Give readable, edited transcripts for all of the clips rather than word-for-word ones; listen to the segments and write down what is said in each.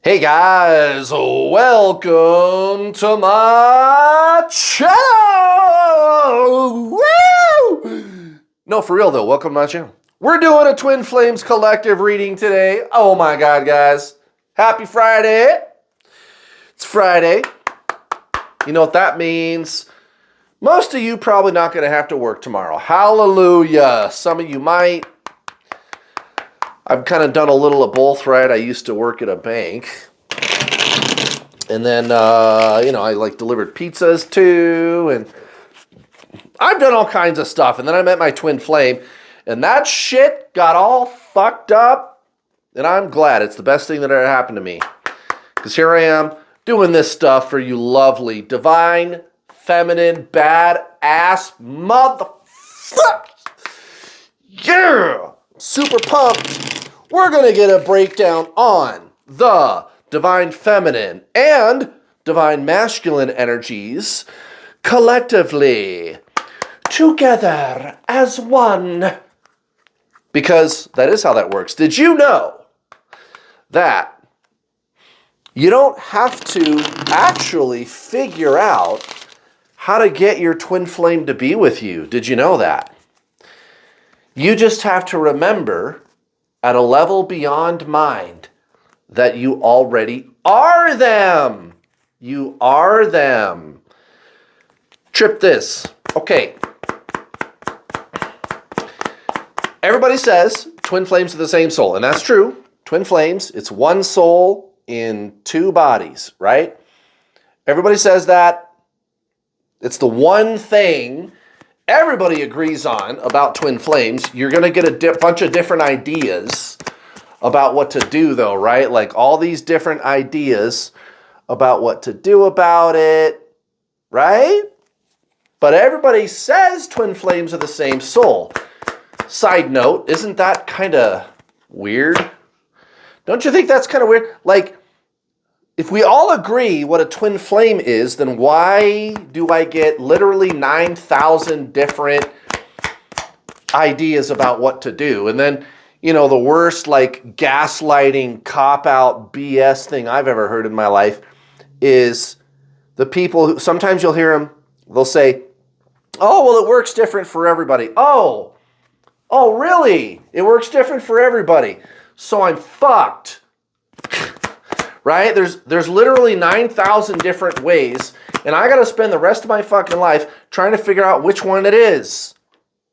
Hey guys, welcome to my channel! Woo! No, for real though, welcome to my channel. We're doing a Twin Flames collective reading today. Oh my God, guys. Happy Friday. It's Friday. You know what that means? Most of you probably not going to have to work tomorrow. Hallelujah. Some of you might. I've kind of done a little of both, right? I used to work at a bank. And then, I delivered pizzas too. And I've done all kinds of stuff. And then I met my twin flame. And that shit got all fucked up. And I'm glad. It's the best thing that ever happened to me. Because here I am doing this stuff for you lovely, divine, feminine, badass motherfuckers. Yeah! Super pumped. We're going to get a breakdown on the divine feminine and divine masculine energies collectively, together as one. Because that is how that works. Did you know that you don't have to actually figure out how to get your twin flame to be with you? Did you know that? You just have to remember at a level beyond mind that you already are them. You are them. Trip this. Okay. Everybody says twin flames are the same soul, and that's true. Twin flames, it's one soul in two bodies, right? Everybody says that. It's the one thing everybody agrees on about twin flames. You're going to get a bunch of different ideas about what to do, though, right? Like all these different ideas about what to do about it, right? But everybody says twin flames are the same soul. Side note, isn't that kind of weird? Don't you think that's kind of weird? Like, if we all agree what a twin flame is, then why do I get literally 9,000 different ideas about what to do? And then, the worst gaslighting, cop-out BS thing I've ever heard in my life is the people who, sometimes you'll hear them, they'll say, oh, well, it works different for everybody. Oh, really? It works different for everybody. So I'm fucked. Right? There's literally 9,000 different ways, and I got to spend the rest of my fucking life trying to figure out which one it is.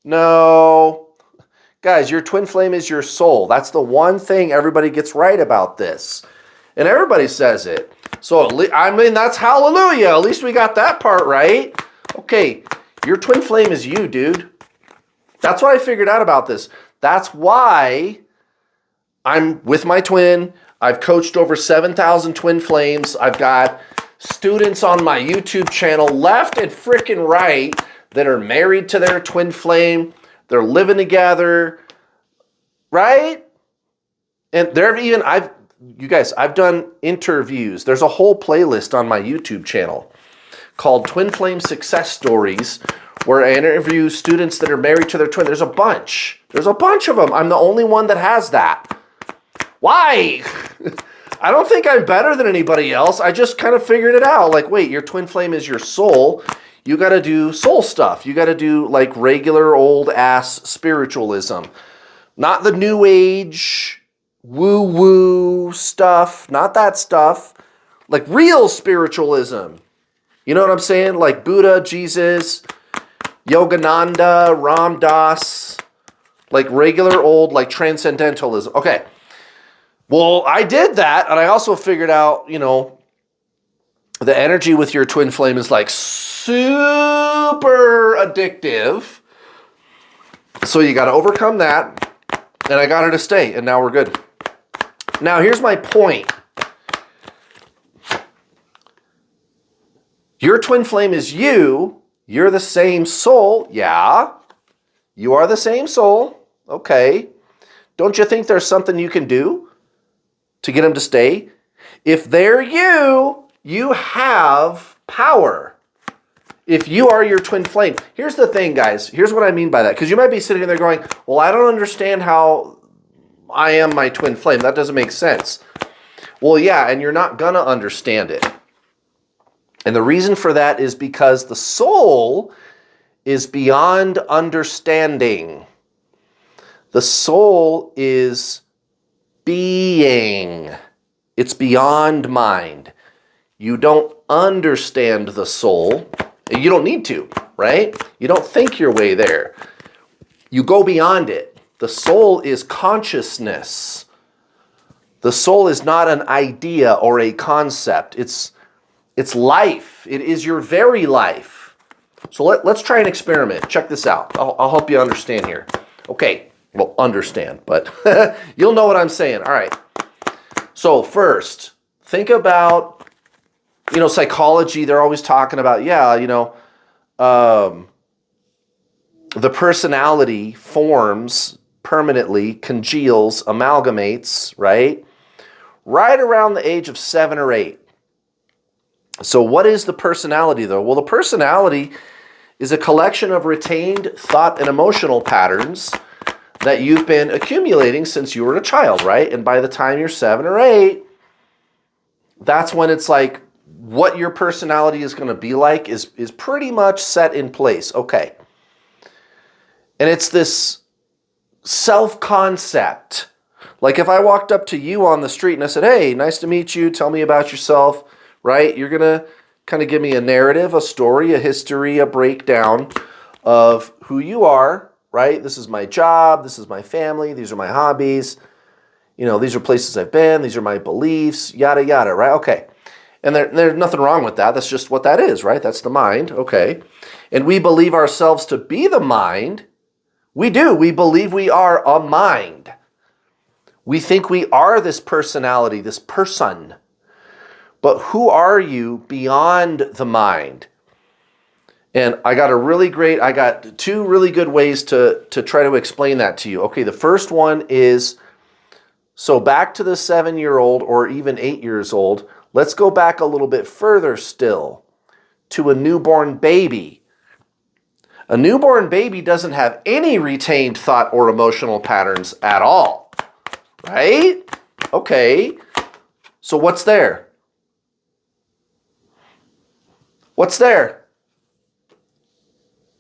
No. Guys, your twin flame is your soul. That's the one thing everybody gets right about this. And everybody says it. So, that's hallelujah. At least we got that part right. Okay, your twin flame is you, dude. That's what I figured out about this. That's why I'm with my twin. I've coached over 7,000 twin flames. I've got students on my YouTube channel left and freaking right that are married to their twin flame. They're living together, right? And I've done interviews. There's a whole playlist on my YouTube channel called Twin Flame Success Stories where I interview students that are married to their twin. There's a bunch. There's a bunch of them. I'm the only one that has that. Why? I don't think I'm better than anybody else. I just kind of figured it out. Like, wait, your twin flame is your soul. You got to do soul stuff. You got to do regular old ass spiritualism. Not the new age woo-woo stuff. Not that stuff. Like real spiritualism. You know what I'm saying? Like Buddha, Jesus, Yogananda, Ram Dass. Like regular old transcendentalism. Okay. Well, I did that, and I also figured out, the energy with your twin flame is super addictive. So you got to overcome that, and I got her to stay, and now we're good. Now, here's my point. Your twin flame is you. You're the same soul. Yeah, you are the same soul. Okay. Don't you think there's something you can do to get them to stay? If they're you, you have power. If you are your twin flame. Here's the thing, guys. Here's what I mean by that. Because you might be sitting there going, well, I don't understand how I am my twin flame. That doesn't make sense. Well, yeah, and you're not going to understand it. And the reason for that is because the soul is beyond understanding. The soul is being. It's beyond mind. You don't understand the soul. You don't need to, right? You don't think your way there. You go beyond it. The soul is consciousness. The soul is not an idea or a concept. It's life. It is your very life. So let's try an experiment. Check this out. I'll help you understand here. Okay, well, understand, but you'll know what I'm saying. All right. So first, think about, psychology. They're always talking about, the personality forms permanently, congeals, amalgamates, right? Right around the age of 7 or 8. So what is the personality, though? Well, the personality is a collection of retained thought and emotional patterns that you've been accumulating since you were a child, right? And by the time you're 7 or 8, that's when it's like what your personality is going to be like is pretty much set in place. Okay. And it's this self-concept. Like if I walked up to you on the street and I said, hey, nice to meet you, tell me about yourself, right? You're going to kind of give me a narrative, a story, a history, a breakdown of who you are, right? This is my job, this is my family, these are my hobbies, these are places I've been, these are my beliefs, yada, yada, right? Okay. And there's nothing wrong with that. That's just what that is, right? That's the mind, okay. And we believe ourselves to be the mind. We do. We believe we are a mind. We think we are this personality, this person. But who are you beyond the mind? And I got two really good ways to try to explain that to you. Okay, the first one is, so back to the 7-year-old or even 8 years old, let's go back a little bit further still to a newborn baby. A newborn baby doesn't have any retained thought or emotional patterns at all, right? Okay, so what's there? What's there?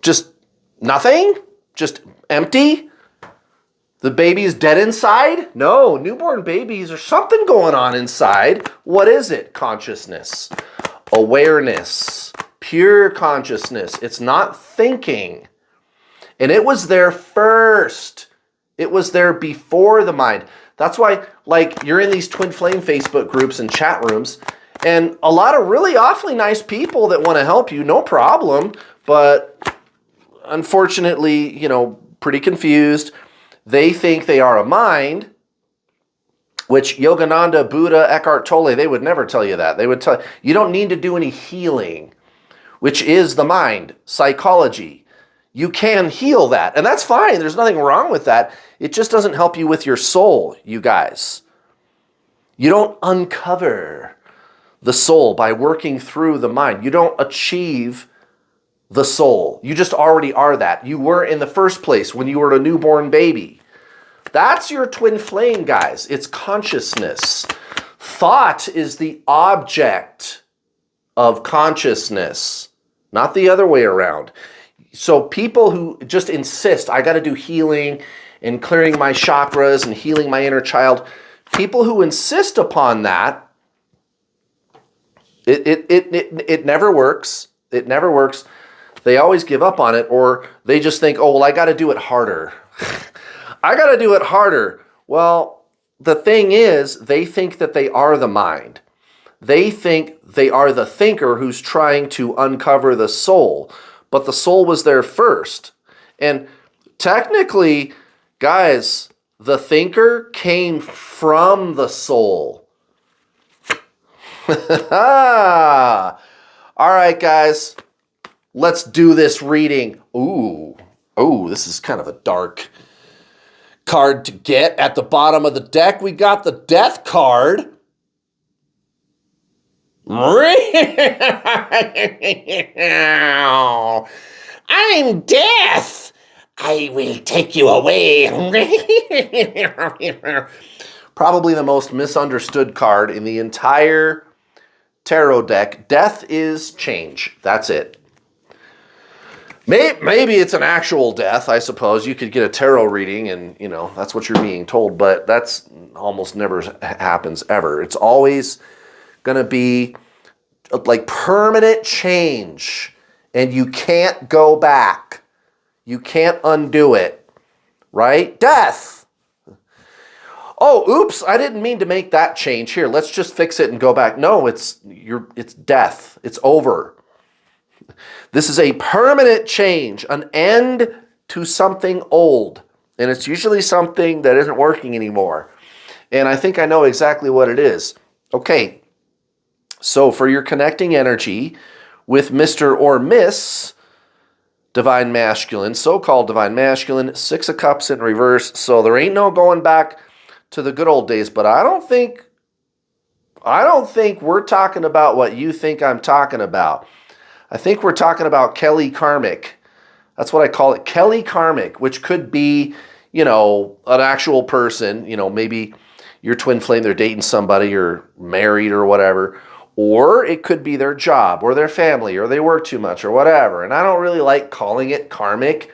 Just nothing? Just empty? The baby's dead inside? No, newborn babies, there's something going on inside. What is it? Consciousness, awareness, pure consciousness. It's not thinking. And it was there first. It was there before the mind. That's why, you're in these Twin Flame Facebook groups and chat rooms, and a lot of really awfully nice people that want to help you, no problem, but unfortunately, pretty confused. They think they are a mind, which Yogananda, Buddha, Eckhart Tolle, they would never tell you that. They would tell you don't need to do any healing, which is the mind, psychology. You can heal that, and that's fine. There's nothing wrong with that. It just doesn't help you with your soul, you guys. You don't uncover the soul by working through the mind. You don't achieve the soul. You just already are that. You were in the first place when you were a newborn baby. That's your twin flame, guys. It's consciousness. Thought is the object of consciousness, not the other way around. So people who just insist, I got to do healing and clearing my chakras and healing my inner child, people who insist upon that, it never works. It never works. They always give up on it, or they just think, oh, well, I got to do it harder. I got to do it harder. Well, the thing is, they think that they are the mind. They think they are the thinker who's trying to uncover the soul. But the soul was there first. And technically, guys, the thinker came from the soul. All right, guys. Let's do this reading. Ooh, this is kind of a dark card to get. At the bottom of the deck, we got the Death card. I'm Death. I will take you away. probably the most misunderstood card in the entire tarot deck. Death is change. That's it. Maybe it's an actual death, I suppose. You could get a tarot reading and, that's what you're being told, but that's almost never happens ever. It's always going to be like permanent change, and you can't go back. You can't undo it, right? Death. Oh, oops, I didn't mean to make that change. Here, let's just fix it and go back. No, it's death. It's over. This is a permanent change, an end to something old. And it's usually something that isn't working anymore. And I think I know exactly what it is. Okay, so for your connecting energy with Mr. or Miss Divine Masculine, so-called Divine Masculine, 6 of Cups in reverse. So there ain't no going back to the good old days. But I don't think we're talking about what you think I'm talking about. I think we're talking about Kelly Karmic. That's what I call it, Kelly Karmic, which could be, an actual person, maybe your twin flame, they're dating somebody or married or whatever. Or it could be their job or their family or they work too much or whatever. And I don't really like calling it karmic.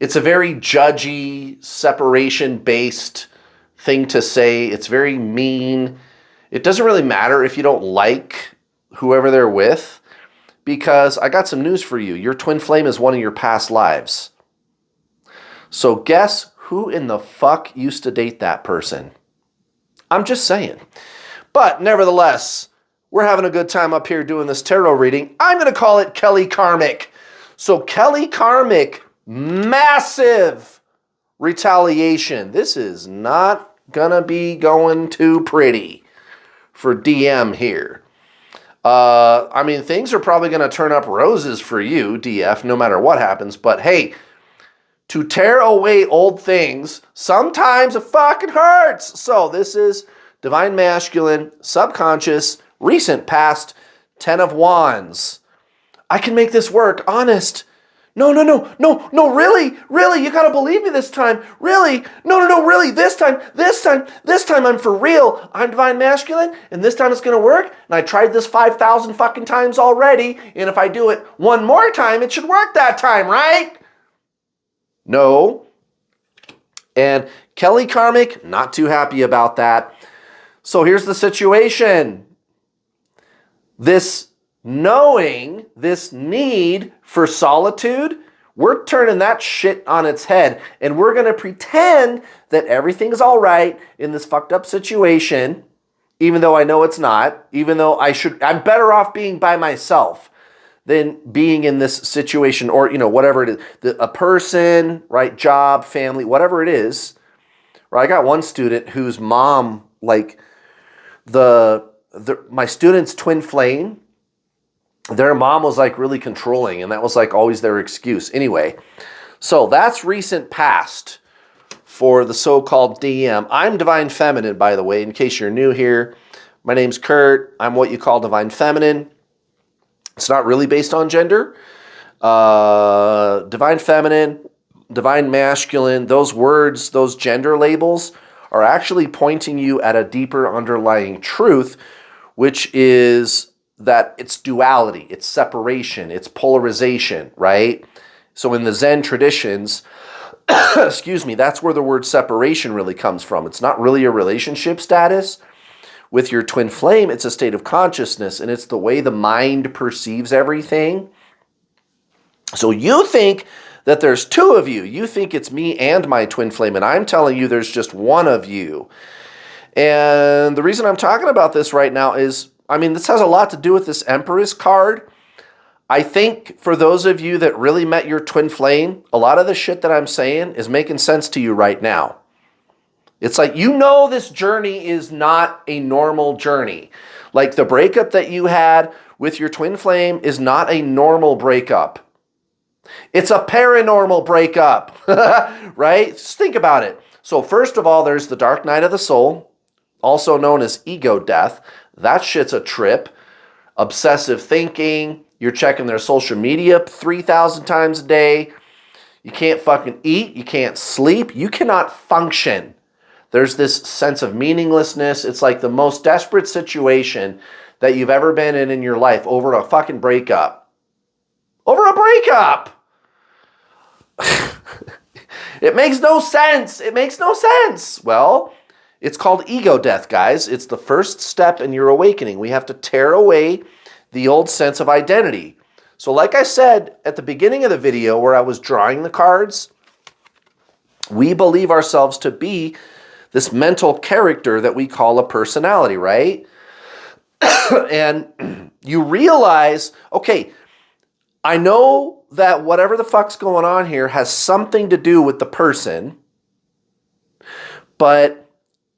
It's a very judgy, separation-based thing to say. It's very mean. It doesn't really matter if you don't like whoever they're with. Because I got some news for you. Your twin flame is one of your past lives. So guess who in the fuck used to date that person? I'm just saying. But nevertheless, we're having a good time up here doing this tarot reading. I'm going to call it Kelly Karmic. So Kelly Karmic, massive retaliation. This is not going to be going too pretty for DM here. Things are probably going to turn up roses for you, DF, no matter what happens. But hey, to tear away old things, sometimes it fucking hurts. So this is Divine Masculine, subconscious, recent past, 10 of Wands. I can make this work, honest. No, really, you gotta believe me this time. Really, no, really, this time, I'm for real. I'm Divine Masculine, and this time it's gonna work. And I tried this 5,000 fucking times already, and if I do it one more time, it should work that time, right? No. And Kelly Karmic, not too happy about that. So here's the situation. This knowing, this need for solitude, we're turning that shit on its head, and we're going to pretend that everything's all right in this fucked up situation, even though I know it's not, even though I'm better off being by myself than being in this situation, or, whatever it is, a person, right, job, family, whatever it is. Right? I got one student whose mom, like, my student's twin flame, their mom was like really controlling, and that was like always their excuse. Anyway, so that's recent past for the so-called DM. I'm Divine Feminine, by the way, in case you're new here. My name's Kurt. I'm what you call Divine Feminine. It's not really based on gender. Divine Feminine, Divine Masculine, those words, those gender labels are actually pointing you at a deeper underlying truth, which is that it's duality, it's separation, it's polarization, right? So in the Zen traditions, excuse me, that's where the word separation really comes from. It's not really a relationship status. With your twin flame, it's a state of consciousness, and it's the way the mind perceives everything. So you think that there's two of you. You think it's me and my twin flame, and I'm telling you there's just one of you. And the reason I'm talking about this right now is, this has a lot to do with this Empress card. I think for those of you that really met your twin flame, a lot of the shit that I'm saying is making sense to you right now. It's like, this journey is not a normal journey. Like the breakup that you had with your twin flame is not a normal breakup. It's a paranormal breakup, right? Just think about it. So first of all, there's the dark night of the soul, also known as ego death. That shit's a trip. Obsessive thinking. You're checking their social media 3,000 times a day. You can't fucking eat. You can't sleep. You cannot function. There's this sense of meaninglessness. It's like the most desperate situation that you've ever been in your life over a fucking breakup. Over a breakup! It makes no sense. It makes no sense. Well, it's called ego death, guys. It's the first step in your awakening. We have to tear away the old sense of identity. So like I said at the beginning of the video where I was drawing the cards, we believe ourselves to be this mental character that we call a personality, right? And you realize, okay, I know that whatever the fuck's going on here has something to do with the person, but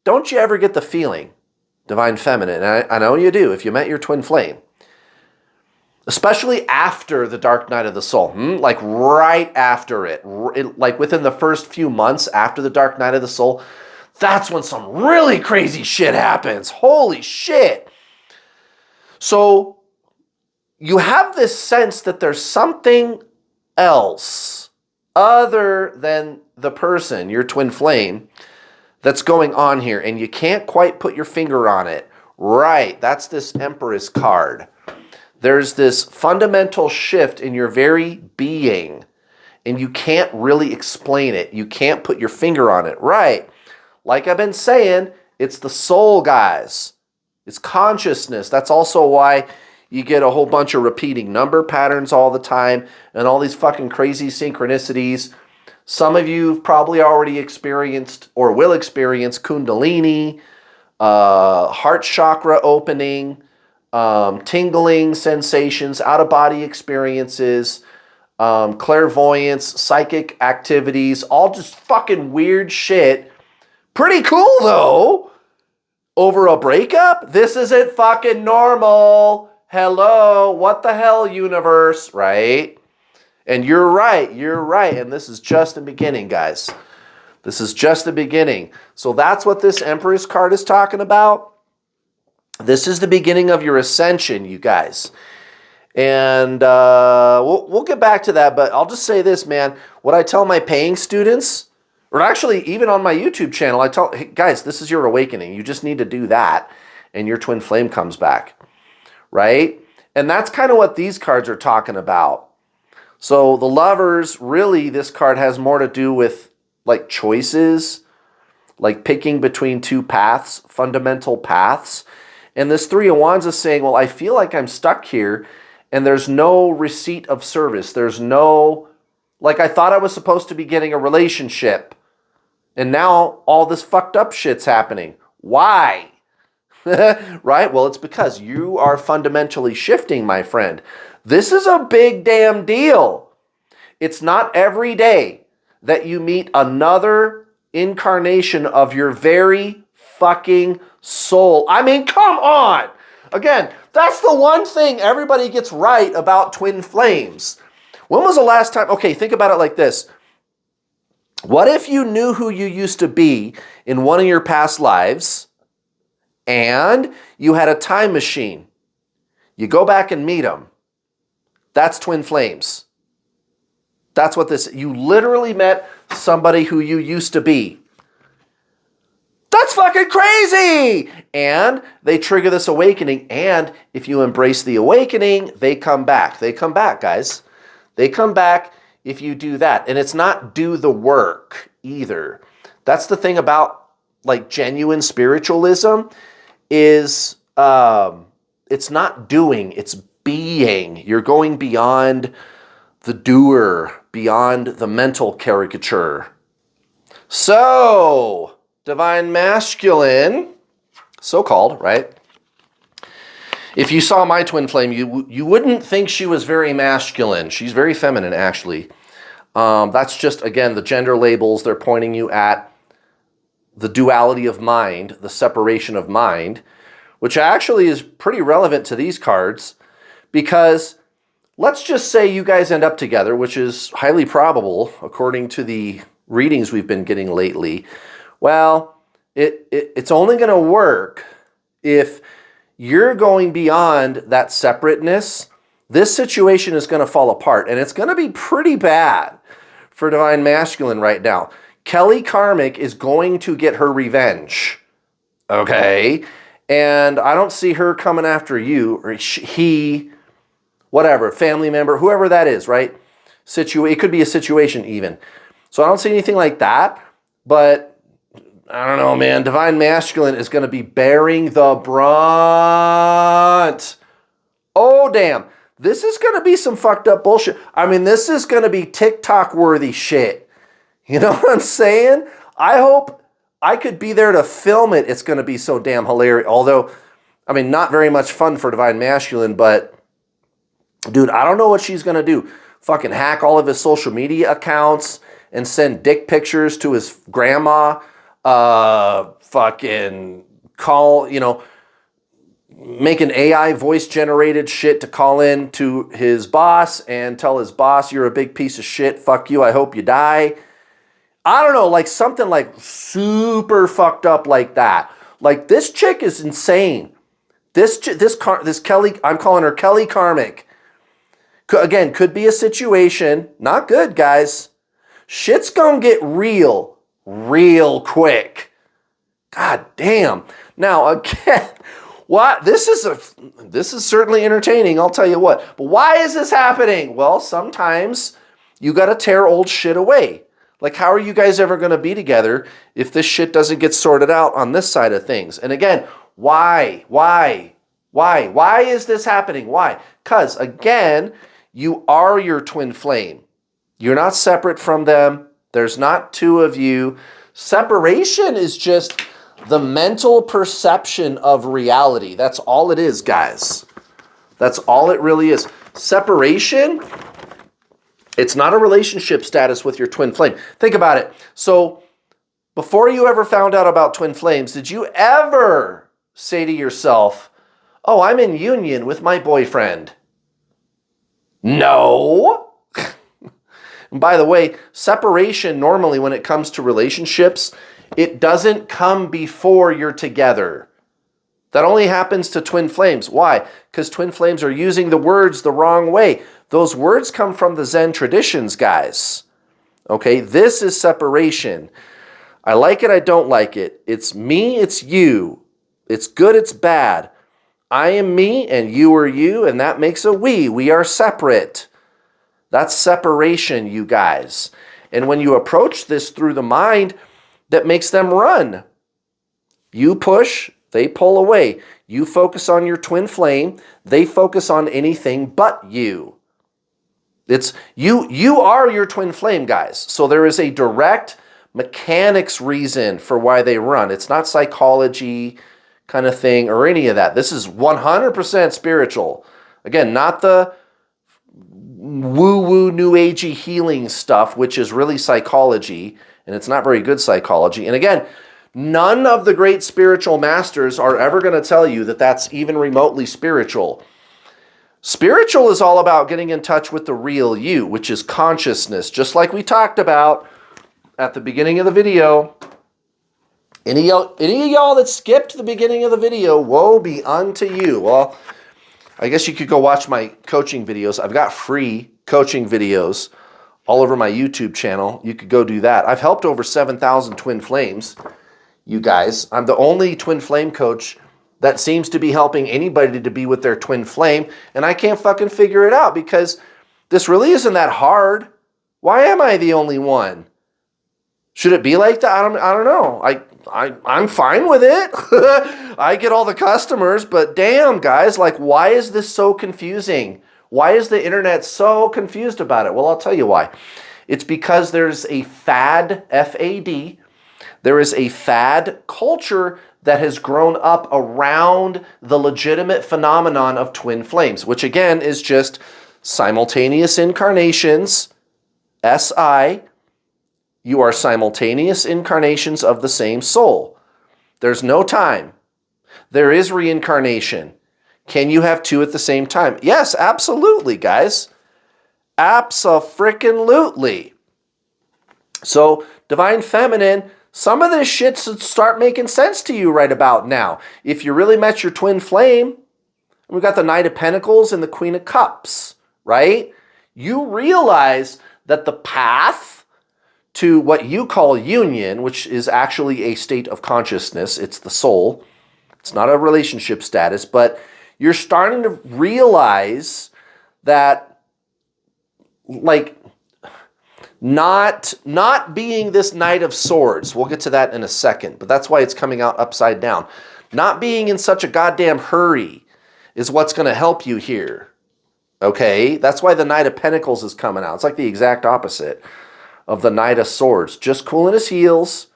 don't you ever get the feeling, Divine Feminine, and I know you do if you met your twin flame, especially after the dark night of the soul, like right after it, like within the first few months after the dark night of the soul, that's when some really crazy shit happens. Holy shit. So you have this sense that there's something else other than the person, your twin flame, that's going on here, and you can't quite put your finger on it. Right, that's this Empress card. There's this fundamental shift in your very being, and you can't really explain it. You can't put your finger on it. Right, like I've been saying, it's the soul, guys. It's consciousness. That's also why you get a whole bunch of repeating number patterns all the time and all these fucking crazy synchronicities. Some of you have probably already experienced or will experience Kundalini, heart chakra opening, tingling sensations, out-of-body experiences, clairvoyance, psychic activities, all just fucking weird shit. Pretty cool, though. Over a breakup? This isn't fucking normal. Hello, what the hell, universe, right? And you're right, and this is just the beginning, guys. This is just the beginning. So that's what this Empress card is talking about. This is the beginning of your ascension, you guys. And we'll get back to that, but I'll just say this, man. What I tell my paying students, or actually even on my YouTube channel, I tell, hey, guys, this is your awakening. You just need to do that, and your twin flame comes back. Right? And that's kind of what these cards are talking about. So the Lovers, really, this card has more to do with like choices, like picking between two paths, fundamental paths. And this Three of Wands is saying, well, I feel like I'm stuck here and there's no receipt of service. There's no, like I thought I was supposed to be getting a relationship and now all this fucked up shit's happening. Why? Right? Well, it's because you are fundamentally shifting, my friend. This is a big damn deal. It's not every day that you meet another incarnation of your very fucking soul. I mean, come on. Again, that's the one thing everybody gets right about twin flames. When was the last time? Okay, think about it like this. What if you knew who you used to be in one of your past lives, and you had a time machine? You go back and meet them. That's twin flames. That's what this, you literally met somebody who you used to be. That's fucking crazy! And they trigger this awakening, and if you embrace the awakening, they come back. They come back, guys. They come back if you do that. And it's not do the work either. That's the thing about like genuine spiritualism is it's not doing, it's being. You're going beyond the doer, beyond the mental caricature. So, Divine Masculine, so-called, right? If you saw my twin flame, you wouldn't think she was very masculine. She's very feminine, actually. That's just, again, the gender labels. They're pointing you at the duality of mind, the separation of mind, which actually is pretty relevant to these cards because let's just say you guys end up together, which is highly probable according to the readings we've been getting lately. Well, it's only going to work if you're going beyond that separateness. This situation is going to fall apart, and it's going to be pretty bad for Divine Masculine right now. Kelly Karmic is going to get her revenge. Okay? And I don't see her coming after you or he, whatever, family member, whoever that is, right? It could be a situation even. So I don't see anything like that, but I don't know, man. Divine Masculine is going to be bearing the brunt. Oh, damn. This is going to be some fucked up bullshit. I mean, this is going to be TikTok-worthy shit. You know what I'm saying? I hope I could be there to film it. It's going to be so damn hilarious. Although, I mean, not very much fun for Divine Masculine, but dude, I don't know what she's going to do. Fucking hack all of his social media accounts and send dick pictures to his grandma. Fucking call, make an AI voice-generated shit to call in to his boss and tell his boss, you're a big piece of shit. Fuck you. I hope you die. I don't know, like something like super fucked up like that. Like this chick is insane. This Kelly, I'm calling her Kelly Karmic. Again, could be a situation. Not good, guys. Shit's gonna get real quick. God damn. Now, again, what? This is certainly entertaining, I'll tell you what. But why is this happening? Well, sometimes you got to tear old shit away. Like, how are you guys ever going to be together if this shit doesn't get sorted out on this side of things? And again, why? Why is this happening? Why? Because, again, you are your twin flame. You're not separate from them. There's not two of you. Separation is just the mental perception of reality. That's all it is, guys. That's all it really is. Separation, it's not a relationship status with your twin flame. Think about it. So before you ever found out about twin flames, did you ever say to yourself, oh, I'm in union with my boyfriend? No. And by the way, separation normally when it comes to relationships, it doesn't come before you're together. That only happens to twin flames. Why? Because twin flames are using the words the wrong way. Those words come from the Zen traditions, guys. Okay, this is separation. I like it, I don't like it. It's me, it's you. It's good, it's bad. I am me and you are you, and that makes a we. We are separate. That's separation, you guys. And when you approach this through the mind, that makes them run. You push, they pull away. You focus on your twin flame, they focus on anything but you. It's you are your twin flame, guys. So there is a direct mechanics reason for why they run. It's not psychology kind of thing or any of that. This is 100% spiritual. Again, not the woo-woo new agey healing stuff, which is really psychology, and it's not very good psychology. And again, none of the great spiritual masters are ever going to tell you that that's even remotely spiritual. Spiritual is all about getting in touch with the real you, which is consciousness, just like we talked about at the beginning of the video. Any of y'all that skipped the beginning of the video, woe be unto you. Well, I guess you could go watch my coaching videos. I've got free coaching videos all over my YouTube channel. You could go do that. I've helped over 7,000 twin flames, you guys. I'm the only twin flame coach that seems to be helping anybody to be with their twin flame, and I can't fucking figure it out because this really isn't that hard. Why am I the only one? Should it be like that? I don't know. I'm fine with it. I get all the customers, but damn, guys, like, why is this so confusing? Why is the internet so confused about it? Well, I'll tell you why. It's because there's a fad, F-A-D. There is a fad culture that has grown up around the legitimate phenomenon of twin flames, which again is just simultaneous incarnations, S-I. You are simultaneous incarnations of the same soul. There's no time. There is reincarnation. Can you have two at the same time? Yes, absolutely, guys. Abso-frickin-lutely. So, Divine Feminine, some of this shit should start making sense to you right about now. If you really met your twin flame, we've got the Knight of Pentacles and the Queen of Cups, right? You realize that the path to what you call union, which is actually a state of consciousness. It's the soul. It's not a relationship status, but you're starting to realize that, like, not being this Knight of Swords, we'll get to that in a second, but that's why it's coming out upside down. Not being in such a goddamn hurry is what's going to help you here. Okay? That's why the Knight of Pentacles is coming out. It's like the exact opposite of the Knight of Swords. Just cooling his heels,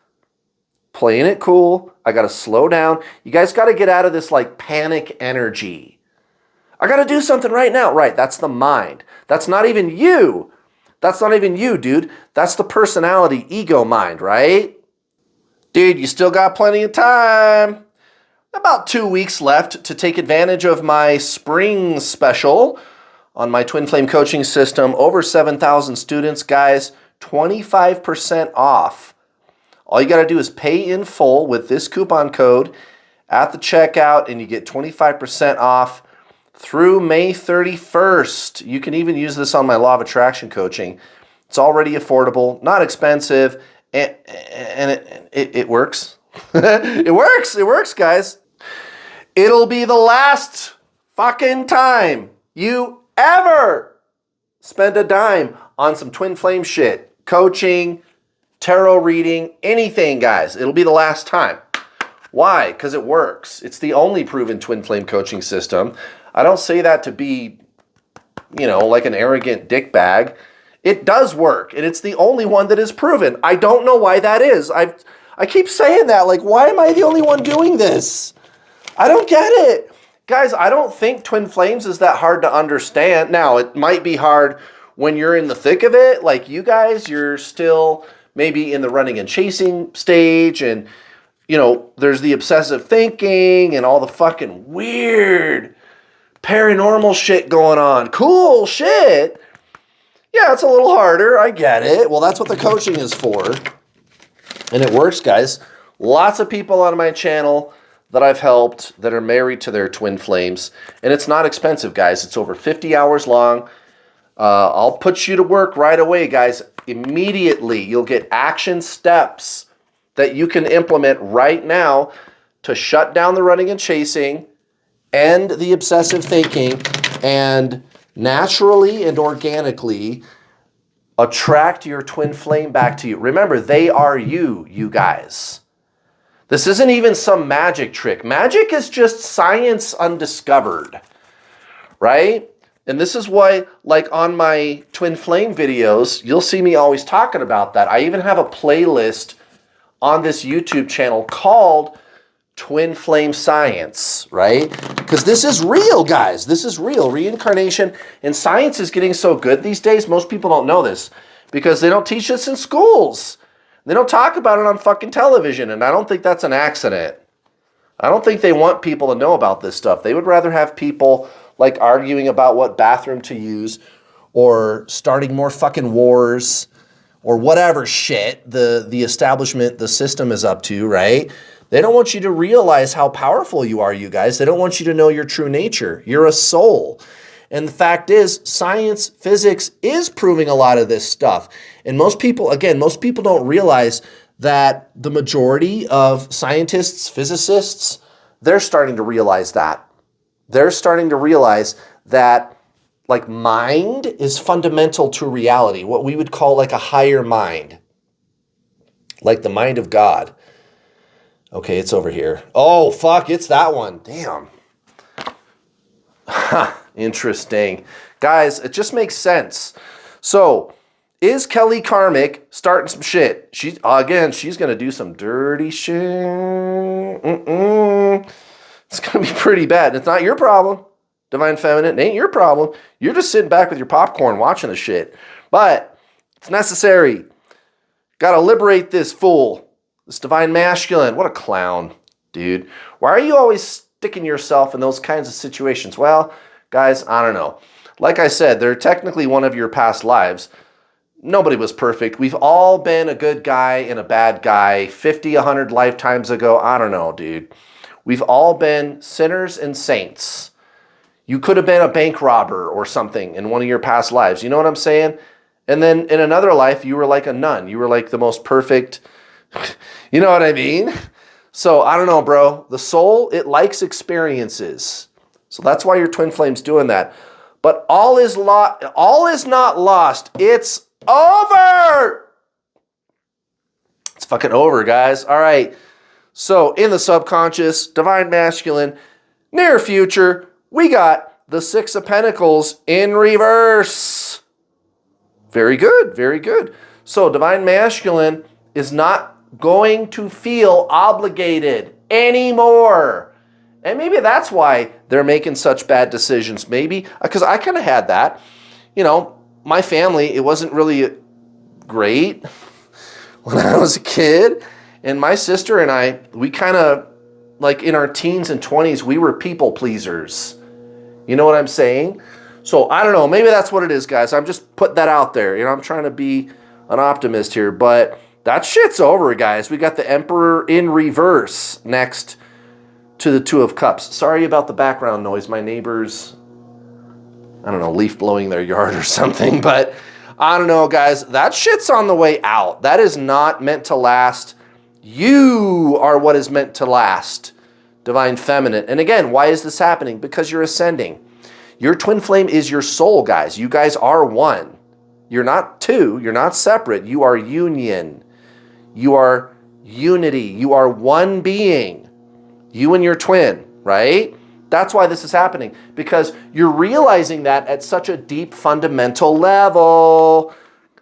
playing it cool. I got to slow down. You guys got to get out of this like panic energy. I got to do something right now. Right, that's the mind. That's not even you. That's not even you, dude. That's the personality, ego mind, right? Dude, you still got plenty of time. About 2 weeks left to take advantage of my spring special on my Twin Flame coaching system. Over 7,000 students, guys, 25% off. All you got to do is pay in full with this coupon code at the checkout, and you get 25% off through May 31st. You can even use this on my Law of Attraction coaching. It's already affordable, not expensive, and it works. It works, guys. It'll be the last fucking time you ever spend a dime on some Twin Flame shit. Coaching, tarot reading, anything, guys. It'll be the last time. Why? Because it works. It's the only proven Twin Flame coaching system. I don't say that to be, like an arrogant dickbag. It does work, and it's the only one that is proven. I don't know why that is. I keep saying that, like, why am I the only one doing this? I don't get it. Guys, I don't think Twin Flames is that hard to understand. Now, it might be hard when you're in the thick of it. Like you guys, you're still maybe in the running and chasing stage, and, there's the obsessive thinking and all the fucking weird paranormal shit going on. Cool shit. Yeah, it's a little harder. I get it. Well, that's what the coaching is for. And it works, guys. Lots of people on my channel that I've helped that are married to their Twin Flames. And it's not expensive, guys. It's over 50 hours long. I'll put you to work right away, guys. Immediately, you'll get action steps that you can implement right now to shut down the running and chasing, end the obsessive thinking, and naturally and organically attract your Twin Flame back to you. Remember, they are you guys. This isn't even some magic trick. Magic is just science undiscovered, right? And this is why, like on my Twin Flame videos, you'll see me always talking about that. I even have a playlist on this YouTube channel called Twin Flame Science, right? Because this is real, guys. This is real. Reincarnation and science is getting so good these days. Most people don't know this because they don't teach this in schools. They don't talk about it on fucking television, and I don't think that's an accident. I don't think they want people to know about this stuff. They would rather have people like arguing about what bathroom to use or starting more fucking wars or whatever shit the establishment, the system is up to, right? They don't want you to realize how powerful you are, you guys. They don't want you to know your true nature. You're a soul. And the fact is, science, physics is proving a lot of this stuff. And most people don't realize that the majority of scientists, physicists, they're starting to realize that. They're starting to realize that, like, mind is fundamental to reality, what we would call like a higher mind, like the mind of God. Okay, it's over here. Oh, fuck, it's that one. Damn. Interesting. Guys, it just makes sense. So, is Kelly Karmic starting some shit? She's going to do some dirty shit. It's going to be pretty bad. It's not your problem, Divine Feminine. It ain't your problem. You're just sitting back with your popcorn watching the shit. But it's necessary. Got to liberate this fool. This Divine Masculine. What a clown, dude. Why are you always sticking yourself in those kinds of situations? Well, guys, I don't know. Like I said, they're technically one of your past lives. Nobody was perfect. We've all been a good guy and a bad guy 50, 100 lifetimes ago. I don't know, dude. We've all been sinners and saints. You could have been a bank robber or something in one of your past lives. You know what I'm saying? And then in another life, you were like a nun. You were like the most perfect, you know what I mean? So I don't know, bro. The soul, it likes experiences. So that's why your twin flame's doing that. But all is not lost. It's over. It's fucking over, guys. All right. So in the subconscious, divine masculine, near future, we got the Six of Pentacles in reverse. Very good, very good. So divine masculine is not going to feel obligated anymore. And maybe that's why they're making such bad decisions. Maybe, because I kind of had that. You know, my family, it wasn't really great when I was a kid. And my sister and I, we kind of, like in our teens and 20s, we were people pleasers. You know what I'm saying? So I don't know, maybe that's what it is, guys. I'm just putting that out there. You know, I'm trying to be an optimist here, but that shit's over, guys. We got the Emperor in reverse next to the Two of Cups. Sorry about the background noise. My neighbors, I don't know, leaf blowing their yard or something, but I don't know, guys. That shit's on the way out. That is not meant to last. You are what is meant to last. Divine Feminine. And again, why is this happening? Because you're ascending. Your twin flame is your soul, guys. You guys are one. You're not two. You're not separate. You are union. You are unity. You are one being. You and your twin, right? That's why this is happening. Because you're realizing that at such a deep, fundamental level.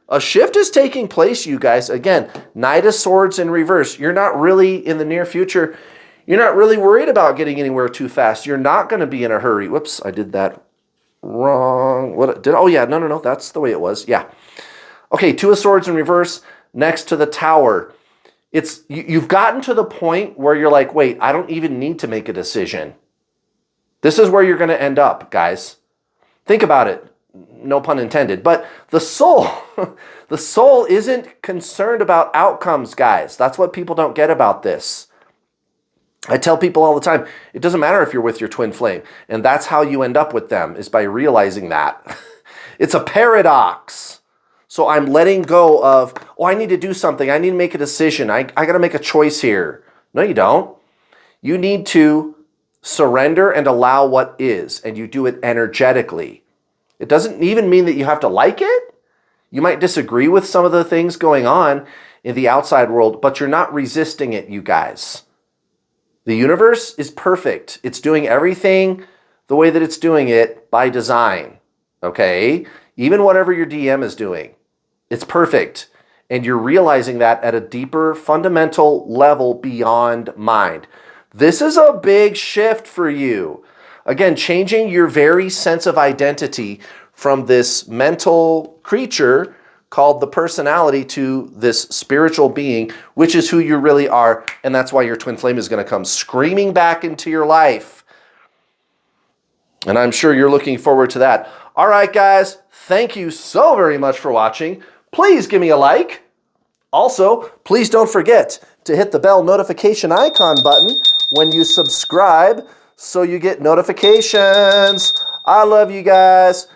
A shift is taking place, you guys. Again, Knight of Swords in reverse. You're not really, in the near future, you're not really worried about getting anywhere too fast. You're not going to be in a hurry. Whoops, I did that wrong. What did? Oh yeah, no. That's the way it was. Yeah. Okay, Two of Swords in reverse next to the Tower. It's you've gotten to the point where you're like, wait, I don't even need to make a decision. This is where you're going to end up, guys. Think about it. No pun intended. But the soul, the soul isn't concerned about outcomes, guys. That's what people don't get about this. I tell people all the time, it doesn't matter if you're with your twin flame. And that's how you end up with them, is by realizing that. It's a paradox. So I'm letting go of, oh, I need to do something. I need to make a decision. I got to make a choice here. No, you don't. You need to surrender and allow what is. And you do it energetically. It doesn't even mean that you have to like it. You might disagree with some of the things going on in the outside world, but you're not resisting it, you guys. The universe is perfect. It's doing everything the way that it's doing it by design, okay? Even whatever your DM is doing, it's perfect. And you're realizing that at a deeper, fundamental level beyond mind. This is a big shift for you. Again, changing your very sense of identity from this mental creature called the personality to this spiritual being, which is who you really are. And that's why your twin flame is going to come screaming back into your life. And I'm sure you're looking forward to that. All right, guys, thank you so very much for watching. Please give me a like. Also, please don't forget to hit the bell notification icon button when you subscribe so you get notifications. I love you guys.